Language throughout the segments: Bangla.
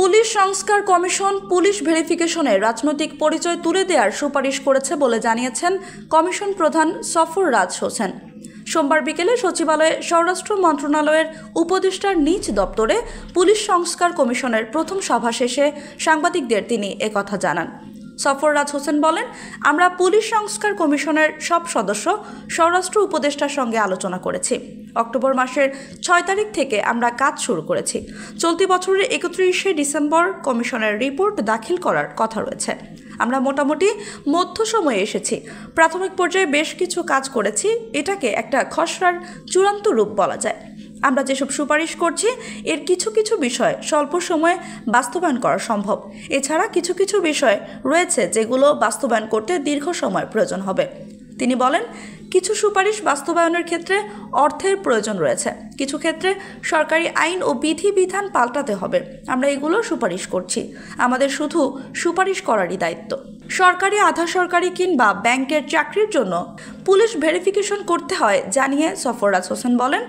পুলিশ সংস্কার কমিশন পুলিশ ভেরিফিকেশনে রাজনৈতিক পরিচয় তুলে দেওয়ার সুপারিশ করেছে বলে জানিয়েছেন কমিশন প্রধান সফররাজ হোসেন। সোমবার বিকেলে সচিবালয়ে স্বরাষ্ট্র মন্ত্রণালয়ের উপদেষ্টার নিজ দপ্তরে পুলিশ সংস্কার কমিশনের প্রথম সভা শেষে সাংবাদিকদের তিনি একথা জানান। সফররাজ হোসেন বলেন, আমরা পুলিশ সংস্কার কমিশনের সব সদস্য স্বরাষ্ট্র উপদেষ্টার সঙ্গে আলোচনা করেছি। অক্টোবর মাসের 6 তারিখ থেকে আমরা কাজ শুরু করেছি। চলতি বছরের 31শে ডিসেম্বর কমিশনের রিপোর্ট দাখিল করার কথা রয়েছে। আমরা মোটামুটি মধ্য সময়ে এসেছি। প্রাথমিক পর্যায়ে বেশ কিছু কাজ করেছি। এটাকে একটা খসড়ার চূড়ান্ত রূপ বলা যায়। আমরা যেসব সুপারিশ করছি এর কিছু কিছু বিষয় স্বল্প সময়ে বাস্তবায়ন করা সম্ভব। এছাড়া কিছু কিছু বিষয় রয়েছে যেগুলো বাস্তবায়ন করতে দীর্ঘ সময় প্রয়োজন হবে। তিনি বলেন, কিছু সুপারিশ বাস্তবায়নের ক্ষেত্রে অর্থের প্রয়োজন রয়েছে। কিছু ক্ষেত্রে সরকারি আইন ও বিধিবিধান পাল্টাতে হবে। আমরা এগুলো সুপারিশ করছি। আমাদের শুধু সুপারিশ করারই দায়িত্ব। সরকারি, আধা সরকারি কিংবা ব্যাংকের চাকরির জন্য পুলিশ ভেরিফিকেশন করতে হয় জানিয়ে সফররাজ হোসেন বলেন,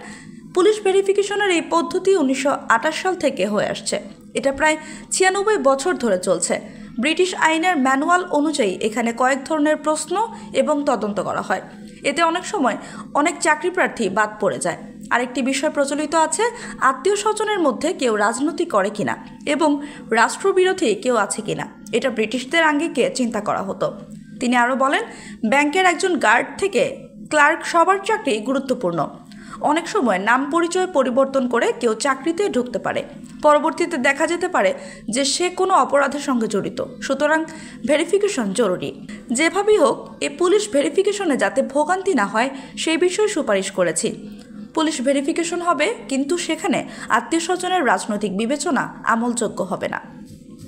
পুলিশ ভেরিফিকেশনের এই পদ্ধতি 1928 সাল থেকে হয়ে আসছে। এটা প্রায় 96 বছর ধরে চলছে। ব্রিটিশ আইনের ম্যানুয়াল অনুযায়ী এখানে কয়েক ধরনের প্রশ্ন এবং তদন্ত করা হয়। এতে অনেক সময় অনেক চাকরি প্রার্থী বাদ পড়ে যায়। আরেকটি বিষয় প্রচলিত আছে, আত্মীয় স্বজনের মধ্যে কেউ রাজনীতি করে কিনা এবং রাষ্ট্রবিরোধী কেউ আছে কিনা। এটা ব্রিটিশদের আঙ্গিকে চিন্তা করা হতো। তিনি আরও বলেন, ব্যাংকের একজন গার্ড থেকে ক্লার্ক সবার চাকরি গুরুত্বপূর্ণ। অনেক সময় নাম পরিচয় পরিবর্তন করে কেউ চাকরিতে ঢুকতে পারে। পরবর্তীতে দেখা যেতে পারে যে সে কোনো অপরাধের সঙ্গে জড়িত। সুতরাং ভেরিফিকেশন জরুরি। যেভাবেই হোক পুলিশ ভেরিফিকেশনে যাতে ভোগান্তি না হয় সেই বিষয়ে সুপারিশ করেছি। পুলিশ ভেরিফিকেশন হবে, কিন্তু সেখানে আত্মীয় স্বজনের রাজনৈতিক বিবেচনা আমলযোগ্য হবে না।